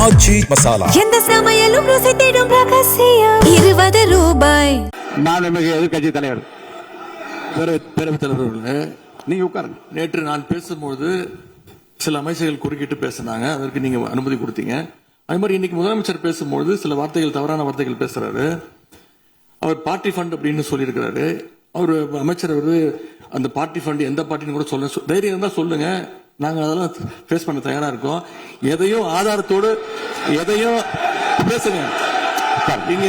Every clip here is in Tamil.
ஆச்சி மசாலா. எந்த சமையலும் ருசி தேடும் ரகசியம். 20 ரூபாய். மாண்புமிகு எதிர்க்கட்சி தலைவர் பேரவைத் தலைவர்களே, நீங்க உட்காருங்க. நேற்று நான் பேசும்போது சில அமைச்சர்கள் குறுக்கிட்டு பேசினாங்க, அதற்கு நீங்க அனுமதி கொடுத்தீங்க. அதே மாதிரி இன்னைக்கு முதலமைச்சர் பேசும்போது சில வார்த்தைகள், தவறான வார்த்தைகள் பேசுறாரு. அவர் பார்ட்டி ஃபண்ட் அப்படின்னு சொல்லியிருக்கிறாரு. அவர் அமைச்சர் அந்த பார்ட்டி ஃபண்ட் எந்த பார்ட்டின்னு கூட சொல்ல தைரியம் இருந்தா சொல்லுங்க, நாங்க அதெல்லாம் ஃபேஸ் பண்ண தயாரா இருக்கோம். எதையும் ஆதாரத்தோடு எதையும் பேசுங்க. நீங்க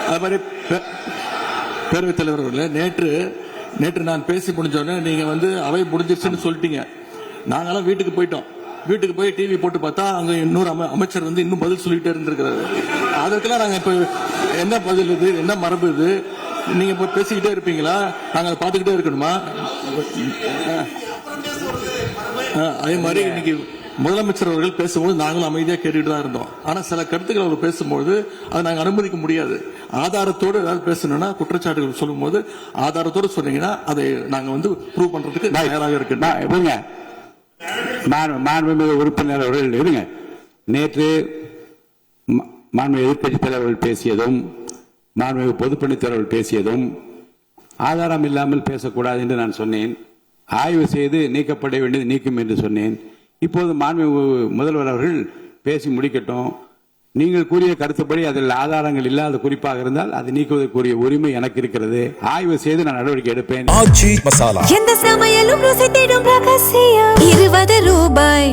அது மாதிரி பேரவைத் தலைவர்களே, நேற்று நான் பேசி முடிஞ்சோடனே நீங்க அவை முடிஞ்சிருச்சுன்னு சொல்லிட்டீங்க. நாங்கெல்லாம் வீட்டுக்கு போயிட்டோம். வீட்டுக்கு போய் டிவி போட்டு பார்த்தா அங்க இன்னொரு அமைச்சர் இன்னும் பதில் சொல்லிட்டே இருந்திருக்கிறாரு. அதற்கெல்லாம் நாங்க இப்ப என்ன பதில் இது, என்ன மரபு இது? நீங்க இப்ப பேசிக்கிட்டே இருப்பீங்களா? நாங்க அதை பார்த்துக்கிட்டே இருக்கணுமா? அதே மாதிரி இன்னைக்கு முதலமைச்சர் அவர்கள் பேசும்போது நாங்களும் அமைதியா கேட்டுட்டு தான் இருந்தோம். ஆனா சில கருத்துக்கள் அவர் பேசும்போது அதை நாங்க அனுமதிக்க முடியாது. ஆதாரத்தோடு ஏதாவது பேசணும்னா, குற்றச்சாட்டுகள் சொல்லும் போது ஆதாரத்தோடு சொன்னீங்கன்னா அதை நாங்க ப்ரூவ் பண்றதுக்கு தயாராக இருக்கு. மாண்புமிகு உறுப்பினர் அவர்கள் இருங்க. நேற்று மாண்புமிகு எதிர்க்கட்சி தலைவர்கள் பேசியதும், மாண்புமிகு பொதுப்பணித் தலைவர்கள் பேசியதும் ஆதாரம் இல்லாமல் பேசக்கூடாது என்று நான் சொன்னேன். ஆய்வு செய்து நீக்கப்பட வேண்டியது நீக்கும் என்று சொன்னேன். இப்போது மாண்புமிகு முதல்வர் அவர்கள் பேசி முடிக்கட்டும். நீங்கள் கூறிய கருத்துப்படி அதில் ஆதாரங்கள் இல்லாத குறிப்பாக இருந்தால் அதை நீக்குவதற்குரிய உரிமை எனக்கு இருக்கிறது. ஆய்வு செய்து நான் நடவடிக்கை எடுப்பேன். ஆச்சி மசாலா. எந்த சமையலும் ருசி தேடும் ரகசியம். 20 ரூபாய்.